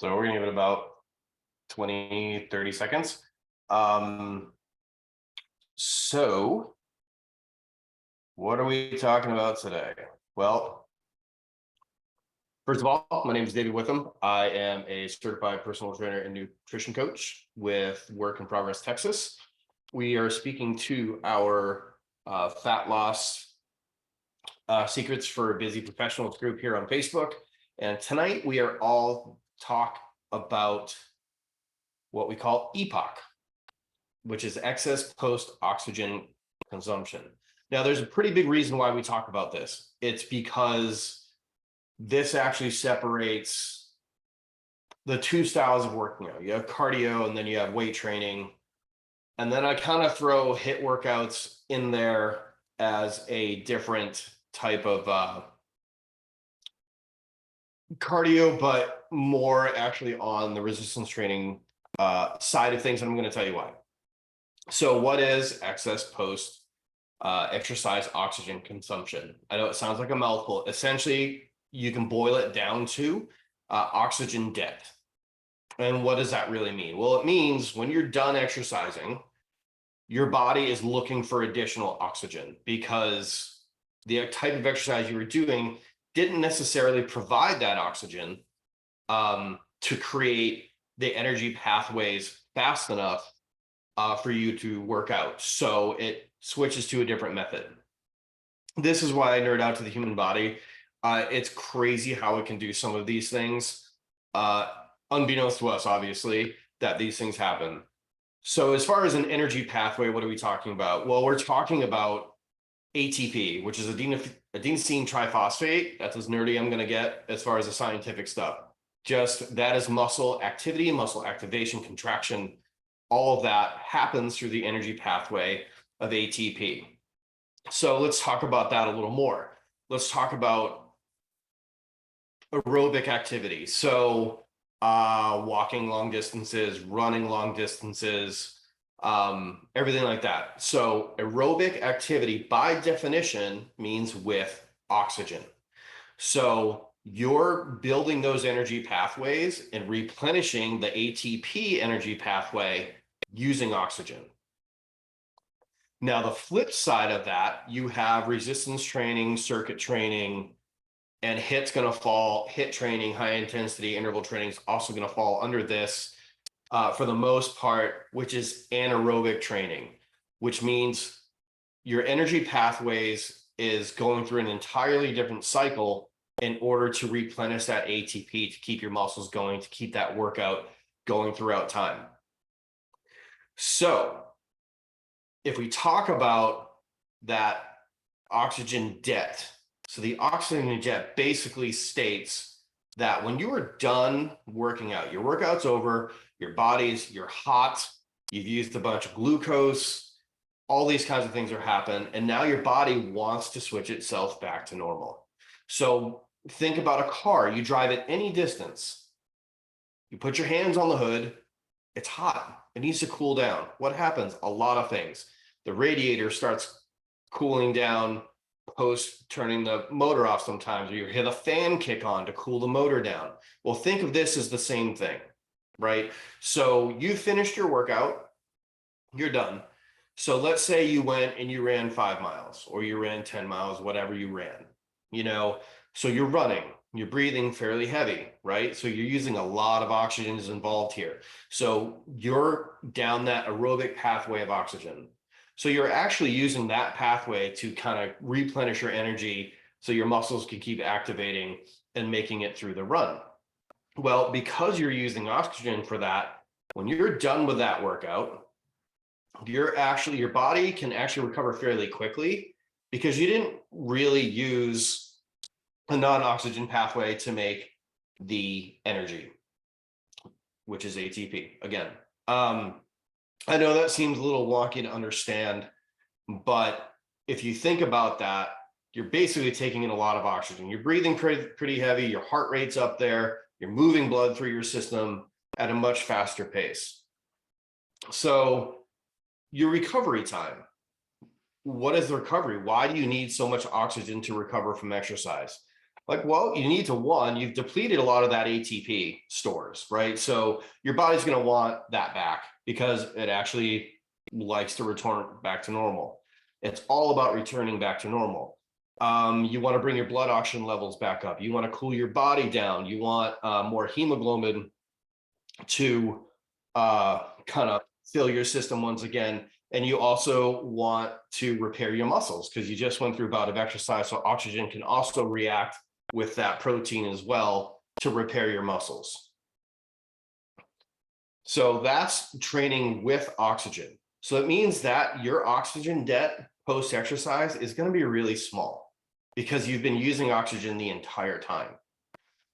So we're gonna give it about 20, 30 seconds. So what are we talking about today? Well, first of all, my name is David Witham. I am a certified personal trainer and nutrition coach with Work in Progress, Texas. We are speaking to our fat loss secrets for busy professionals group here on Facebook. And tonight we are all talk about what we call EPOC, which is excess post-oxygen consumption. Now, there's a pretty big reason why we talk about this. It's because this actually separates the two styles of working out. You have cardio and then you have weight training. And then I kind of throw HIIT workouts in there as a different type of cardio, but more actually on the resistance training side of things. And I'm going to tell you why. So what is excess post exercise oxygen consumption? I know it sounds like a mouthful. Essentially, you can boil it down to oxygen debt. And what does that really mean? Well, it means when you're done exercising, your body is looking for additional oxygen because the type of exercise you were doing didn't necessarily provide that oxygen to create the energy pathways fast enough for you to work out. So it switches to a different method. This is why I nerd out to the human body. It's crazy how it can do some of these things, unbeknownst to us, obviously, that these things happen. So as far as an energy pathway, what are we talking about? Well, we're talking about ATP, which is adenosine triphosphate. That's as nerdy I'm going to get as far as the scientific stuff. Just that is muscle activity, muscle activation, contraction. All of that happens through the energy pathway of ATP. So let's talk about that a little more. Let's talk about aerobic activity. So walking long distances, running long distances, everything like that. So aerobic activity by definition means with oxygen. So you're building those energy pathways and replenishing the ATP energy pathway using oxygen. Now, the flip side of that, you have resistance training, circuit training, and HIIT's going to fall. HIIT training, high intensity interval training is also going to fall under this for the most part, which is anaerobic training, which means your energy pathways is going through an entirely different cycle in order to replenish that ATP, to keep your muscles going, to keep that workout going throughout time. So if we talk about that oxygen debt, so the oxygen debt basically states that when you are done working out, your workout's over, you're hot, you've used a bunch of glucose, all these kinds of things are happening, and now your body wants to switch itself back to normal. So think about a car. You drive it any distance. You put your hands on the hood. It's hot. It needs to cool down. What happens? A lot of things. The radiator starts cooling down post turning the motor off sometimes, or you hear the fan kick on to cool the motor down. Well, think of this as the same thing, right? So you finished your workout. You're done. So let's say you went and you ran 5 miles or you ran 10 miles, whatever you ran, so you're running, you're breathing fairly heavy, right? So you're using a lot of oxygen is involved here. So you're down that aerobic pathway of oxygen. So you're actually using that pathway to kind of replenish your energy so your muscles can keep activating and making it through the run. Well, because you're using oxygen for that, when you're done with that workout, your body can actually recover fairly quickly because you didn't really use a non-oxygen pathway to make the energy, which is ATP. Again, I know that seems a little wonky to understand, but if you think about that, you're basically taking in a lot of oxygen. You're breathing pretty heavy, your heart rate's up there, you're moving blood through your system at a much faster pace. So your recovery time, what is the recovery? Why do you need so much oxygen to recover from exercise? Like, well, you need to, one, you've depleted a lot of that ATP stores, right? So your body's going to want that back because it actually likes to return back to normal. It's all about returning back to normal. You want to bring your blood oxygen levels back up. You want to cool your body down. You want more hemoglobin to kind of fill your system once again. And you also want to repair your muscles because you just went through a bout of exercise. So oxygen can also react with that protein as well to repair your muscles. So that's training with oxygen. So it means that your oxygen debt post-exercise is going to be really small because you've been using oxygen the entire time.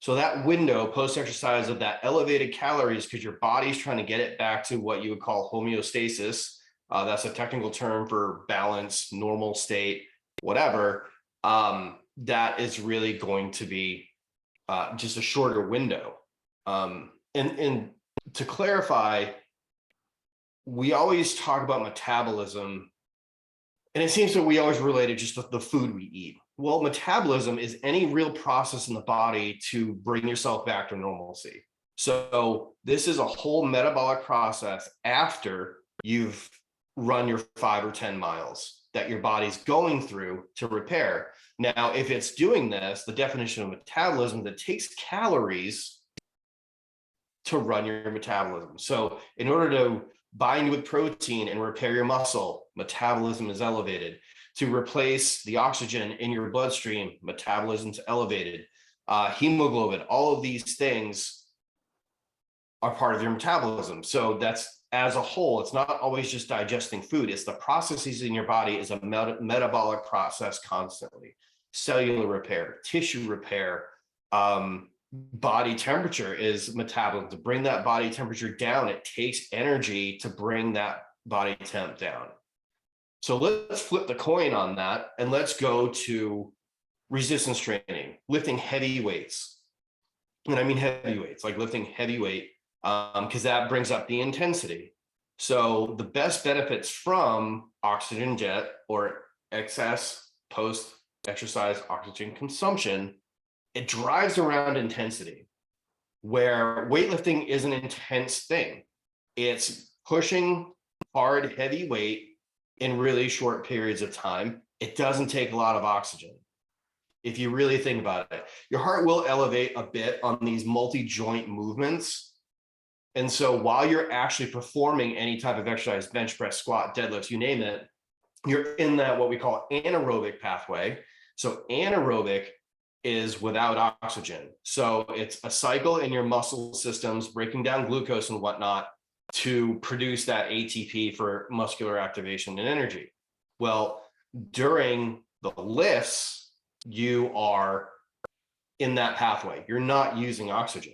So that window post-exercise of that elevated calories, because your body's trying to get it back to what you would call homeostasis. That's a technical term for balance, normal state, whatever. That is really going to be just a shorter window. And to clarify, we always talk about metabolism, and it seems that we always relate it just to the food we eat. Well, metabolism is any real process in the body to bring yourself back to normalcy. So this is a whole metabolic process after you've run your 5 or 10 miles that your body's going through to repair. Now, if it's doing this, the definition of metabolism, that takes calories to run your metabolism. So in order to bind with protein and repair your muscle, metabolism is elevated. To replace the oxygen in your bloodstream, metabolism's elevated. Hemoglobin, all of these things are part of your metabolism. So that's, as a whole, it's not always just digesting food. It's the processes in your body is a metabolic process constantly. Cellular repair, tissue repair, body temperature is metabolism. To bring that body temperature down, it takes energy to bring that body temp down. So let's flip the coin on that and let's go to resistance training, lifting heavy weights. And I mean heavy weights, like lifting heavy weight, because that brings up the intensity. So the best benefits from oxygen jet or excess post-exercise oxygen consumption, it drives around intensity, where weightlifting is an intense thing. It's pushing hard, heavy weight in really short periods of time. It doesn't take a lot of oxygen. If you really think about it, your heart will elevate a bit on these multi-joint movements. And so while you're actually performing any type of exercise, bench press, squat, deadlifts, you name it, you're in that what we call anaerobic pathway. So anaerobic is without oxygen. So it's a cycle in your muscle systems, breaking down glucose and whatnot to produce that ATP for muscular activation and energy. Well, during the lifts, you are in that pathway. You're not using oxygen.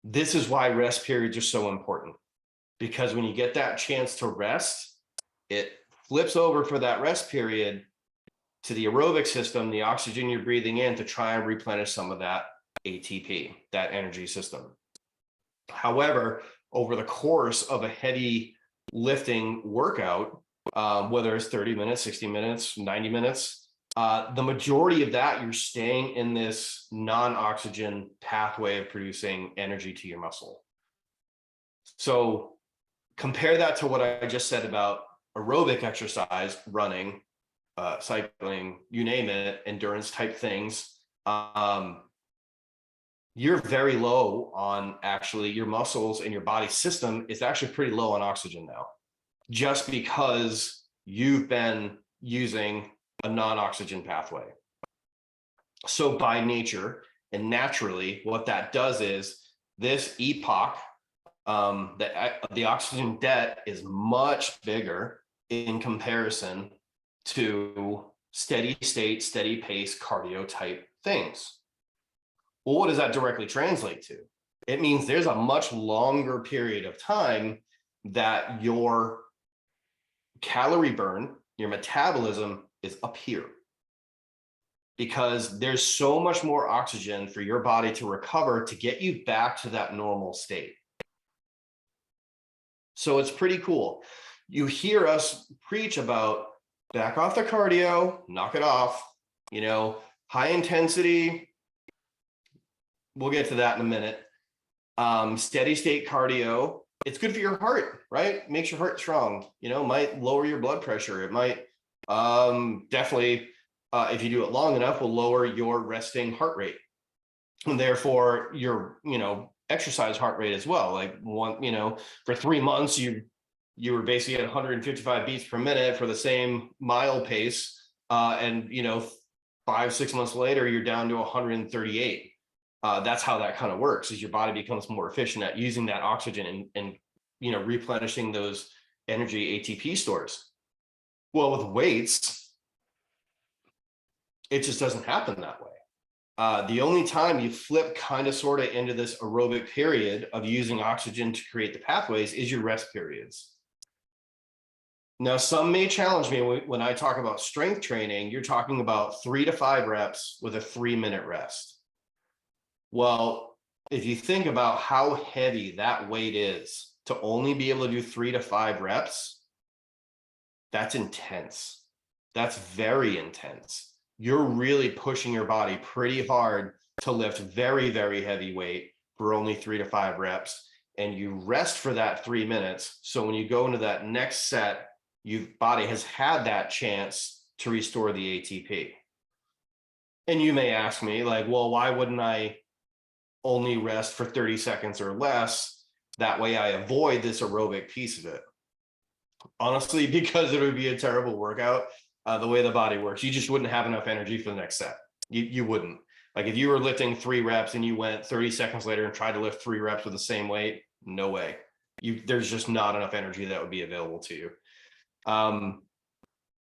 This is why rest periods are so important, because when you get that chance to rest, it flips over for that rest period to the aerobic system, the oxygen you're breathing in, to try and replenish some of that ATP, that energy system. However, over the course of a heavy lifting workout, whether it's 30 minutes, 60 minutes, 90 minutes, the majority of that, you're staying in this non-oxygen pathway of producing energy to your muscle. So compare that to what I just said about aerobic exercise, running, cycling, you name it, endurance type things. You're very low on, actually, your muscles and your body system is actually pretty low on oxygen now, just because you've been using a non-oxygen pathway. So by nature and naturally, what that does is this EPOC, the oxygen debt is much bigger in comparison to steady state, steady pace cardio type things. Well, what does that directly translate to? It means there's a much longer period of time that your calorie burn, your metabolism is up here, because there's so much more oxygen for your body to recover to get you back to that normal state. So it's pretty cool. You hear us preach about back off the cardio, knock it off, High intensity, we'll get to that in a minute. Steady state cardio, it's good for your heart, right? Makes your heart strong, might lower your blood pressure. It might definitely, if you do it long enough, will lower your resting heart rate. And therefore your, exercise heart rate as well. Like for 3 months, you were basically at 155 beats per minute for the same mile pace. And 5-6 months later, you're down to 138. That's how that kind of works, is your body becomes more efficient at using that oxygen and replenishing those energy ATP stores. Well, with weights, it just doesn't happen that way. The only time you flip kind of sort of into this aerobic period of using oxygen to create the pathways is your rest periods. Now, some may challenge me when I talk about strength training, you're talking about 3 to 5 reps with a 3-minute rest. Well, if you think about how heavy that weight is to only be able to do 3 to 5 reps, that's intense. That's very intense. You're really pushing your body pretty hard to lift very, very heavy weight for only 3 to 5 reps. And you rest for that 3 minutes. So when you go into that next set, your body has had that chance to restore the ATP. And you may ask me, like, well, why wouldn't I only rest for 30 seconds or less? That way I avoid this aerobic piece of it. Honestly, because it would be a terrible workout. The way the body works, you just wouldn't have enough energy for the next set. You wouldn't. Like if you were lifting 3 reps and you went 30 seconds later and tried to lift 3 reps with the same weight, no way. There's just not enough energy that would be available to you.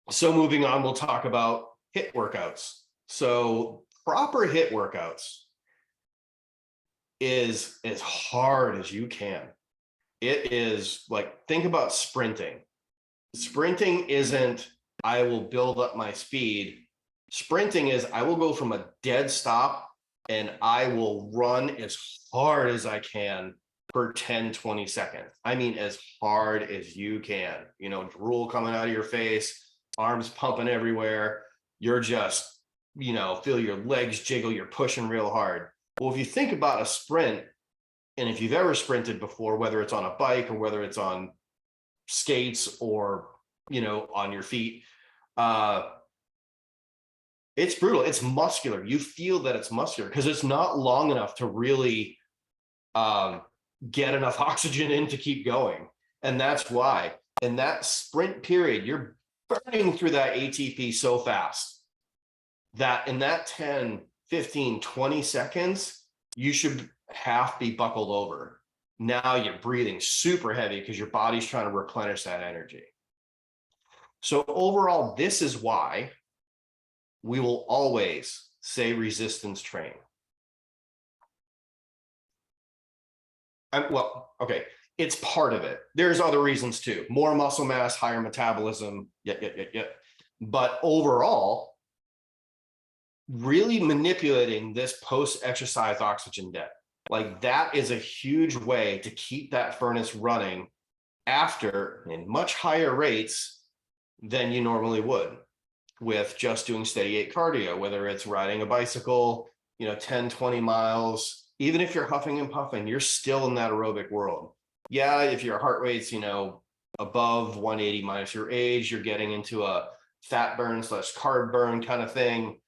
So moving on, we'll talk about HIIT workouts. So proper HIIT workouts is as hard as you can. It is like, think about sprinting. Sprinting isn't, I will build up my speed. Sprinting is, I will go from a dead stop and I will run as hard as I can for 10, 20 seconds. I mean, as hard as you can, drool coming out of your face, arms pumping everywhere. You're just, feel your legs jiggle, you're pushing real hard. Well, if you think about a sprint, and if you've ever sprinted before, whether it's on a bike or whether it's on skates or, on your feet, it's brutal. It's muscular. You feel that it's muscular because it's not long enough to really get enough oxygen in to keep going. And that's why in that sprint period, you're burning through that ATP so fast that in that 10, 15, 20 seconds, you should half be buckled over. Now you're breathing super heavy because your body's trying to replenish that energy. So overall, this is why we will always say resistance training. Okay, it's part of it. There's other reasons too. More muscle mass, higher metabolism, But overall, really manipulating this post-exercise oxygen debt, like that is a huge way to keep that furnace running after in much higher rates than you normally would with just doing steady gait cardio, whether it's riding a bicycle, 10, 20 miles. Even if you're huffing and puffing, you're still in that aerobic world. Yeah, if your heart rate's, above 180 minus your age, you're getting into a fat burn / carb burn kind of thing.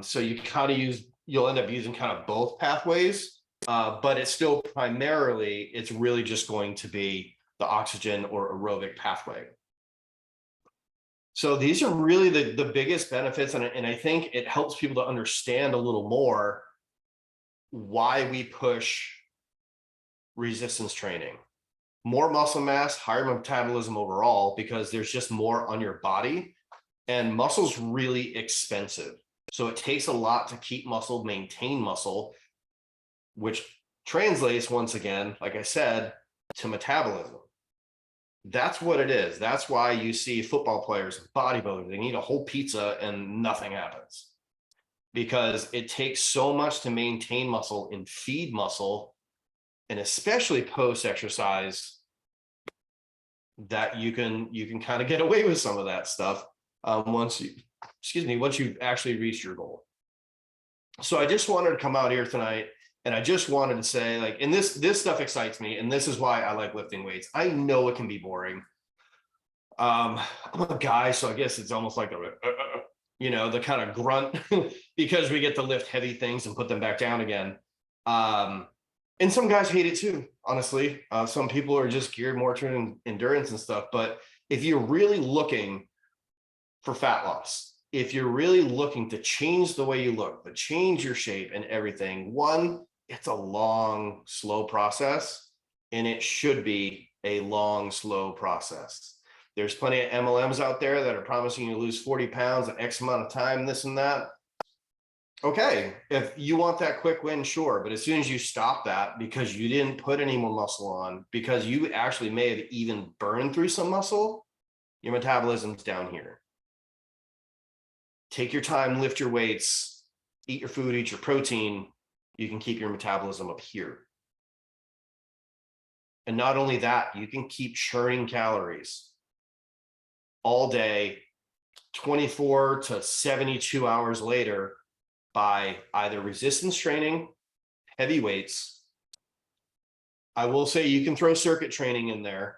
So you kind of you'll end up using kind of both pathways, but it's still primarily, it's really just going to be the oxygen or aerobic pathway. So these are really the biggest benefits. And I think it helps people to understand a little more why we push resistance training. More muscle mass, higher metabolism overall, because there's just more on your body, and muscle's really expensive. So it takes a lot to keep muscle, maintain muscle, which translates once again, like I said, to metabolism. That's what it is. That's why you see football players, bodybuilders, they need a whole pizza and nothing happens, because it takes so much to maintain muscle and feed muscle, and especially post-exercise, that you can kind of get away with some of that stuff once you've actually reached your goal. So I just wanted to come out here tonight, and I just wanted to say, like, and this stuff excites me, and this is why I like lifting weights. I know it can be boring. I'm a guy, so I guess it's almost like the kind of grunt because we get to lift heavy things and put them back down again. And some guys hate it too, honestly. Some people are just geared more to endurance and stuff. But if you're really looking for fat loss, if you're really looking to change the way you look, to change your shape and everything, one, it's a long, slow process, and it should be a long, slow process. There's plenty of MLMs out there that are promising you to lose 40 pounds in X amount of time, this and that. Okay, if you want that quick win, sure. But as soon as you stop that because you didn't put any more muscle on, because you actually may have even burned through some muscle, your metabolism's down here. Take your time, lift your weights, eat your food, eat your protein. You can keep your metabolism up here. And not only that, you can keep churning calories all day, 24 to 72 hours later by either resistance training, heavy weights. I will say you can throw circuit training in there.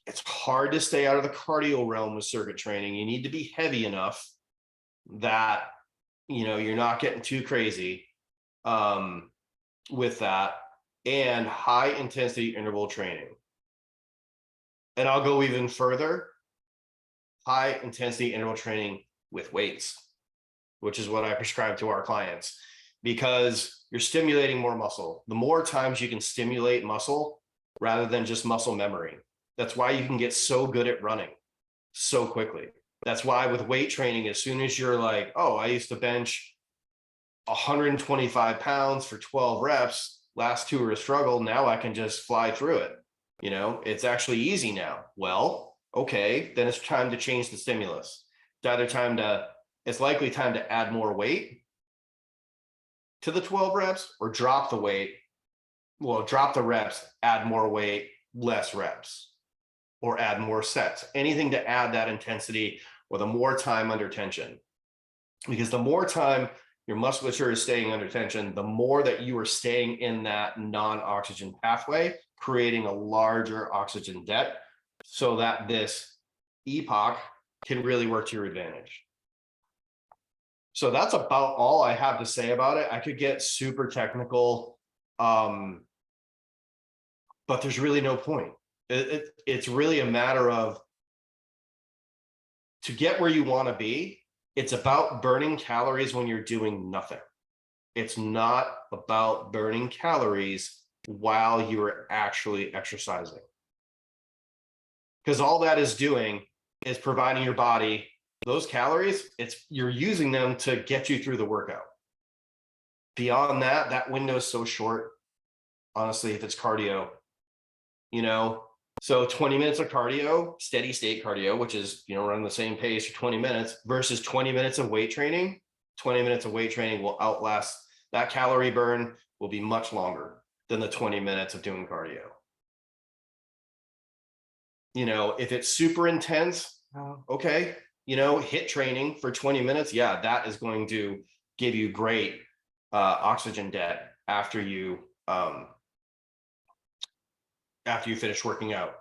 It's hard to stay out of the cardio realm with circuit training. You need to be heavy enough that, you're not getting too crazy with that, and high intensity interval training. And I'll go even further, high intensity interval training with weights, which is what I prescribe to our clients, because you're stimulating more muscle. The more times you can stimulate muscle rather than just muscle memory. That's why you can get so good at running so quickly. That's why with weight training, as soon as you're like, oh, I used to bench 125 pounds for 12 reps, last two were a struggle, now I can just fly through it. It's actually easy now. Well, okay, then it's time to change the stimulus. It's likely time to add more weight to the 12 reps or drop the weight. Well, drop the reps, add more weight, less reps, or add more sets. Anything to add that intensity or the more time under tension. Because the more time your musculature is staying under tension, the more that you are staying in that non-oxygen pathway, creating a larger oxygen debt so that this EPOC can really work to your advantage. So that's about all I have to say about it. I could get super technical, but there's really no point. It's really a matter of, to get where you want to be, it's about burning calories when you're doing nothing. It's not about burning calories while you're actually exercising. Because all that is doing is providing your body those calories. You're using them to get you through the workout. Beyond that, that window is so short, honestly, if it's cardio, so 20 minutes of cardio, steady state cardio, which is, running the same pace for 20 minutes versus 20 minutes of weight training. 20 minutes of weight training will outlast, that calorie burn will be much longer than the 20 minutes of doing cardio. If it's super intense, okay, HIIT training for 20 minutes. Yeah, that is going to give you great oxygen debt after you finish working out.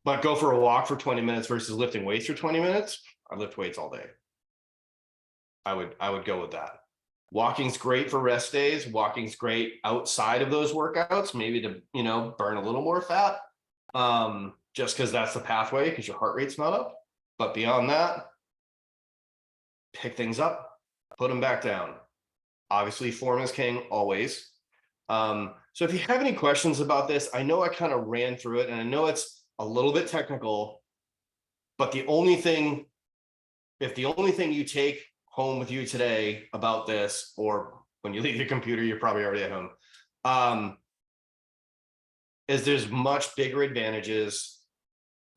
But go for a walk for 20 minutes versus lifting weights for 20 minutes. I lift weights all day. I would go with that. Walking's great for rest days. Walking's great outside of those workouts, maybe to, burn a little more fat. Just because that's the pathway, because your heart rate's not up. But beyond that, pick things up, put them back down. Obviously, form is king always. So if you have any questions about this, I know I kind of ran through it, and I know it's a little bit technical, but if the only thing you take home with you today about this, or when you leave your computer, you're probably already at home, is there's much bigger advantages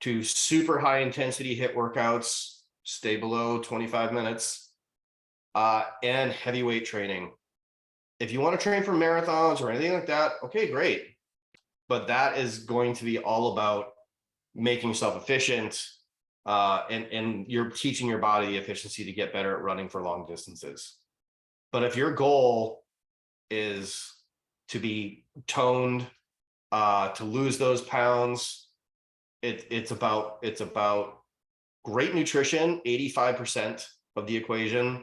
to super high intensity HIIT workouts, stay below 25 minutes, and heavyweight training. If you want to train for marathons or anything like that, okay, great. But that is going to be all about making yourself efficient, and you're teaching your body the efficiency to get better at running for long distances. But if your goal is to be toned, to lose those pounds, it's about great nutrition, 85% of the equation,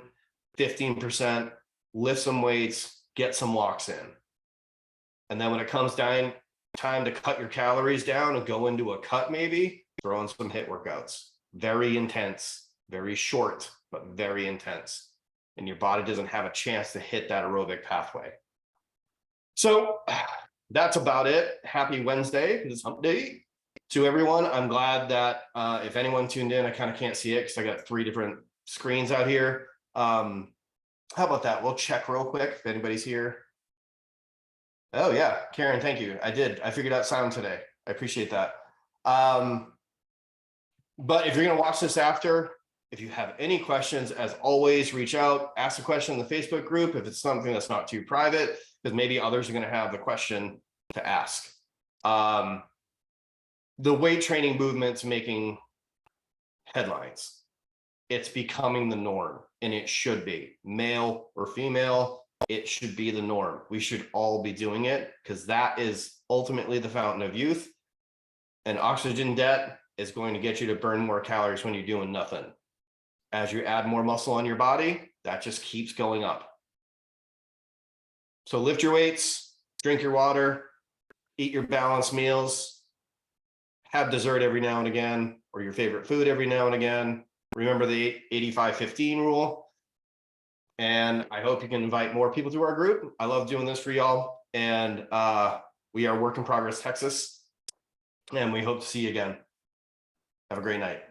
15%, lift some weights, get some walks in. And then when it comes down time to cut your calories down and go into a cut, maybe throw in some HIIT workouts. Very intense, very short, but very intense. And your body doesn't have a chance to hit that aerobic pathway. So that's about it. Happy Wednesday, this hump day to everyone. I'm glad that if anyone tuned in, I kind of can't see it because I got 3 different screens out here. How about that? We'll check real quick if anybody's here. Oh yeah, Karen, thank you. I figured out sound today. I appreciate that. But if you're gonna watch this after, if you have any questions, as always, reach out, ask a question in the Facebook group if it's something that's not too private, because maybe others are gonna have the question to ask. The weight training movement's making headlines. It's becoming the norm, and it should be. Male or female, it should be the norm. We should all be doing it because that is ultimately the fountain of youth. And oxygen debt is going to get you to burn more calories when you're doing nothing. As you add more muscle on your body, that just keeps going up. So lift your weights, drink your water, eat your balanced meals, have dessert every now and again, or your favorite food every now and again. Remember the 85-15 rule. And I hope you can invite more people to our group. I love doing this for y'all. And we are Work in Progress Texas. And we hope to see you again. Have a great night.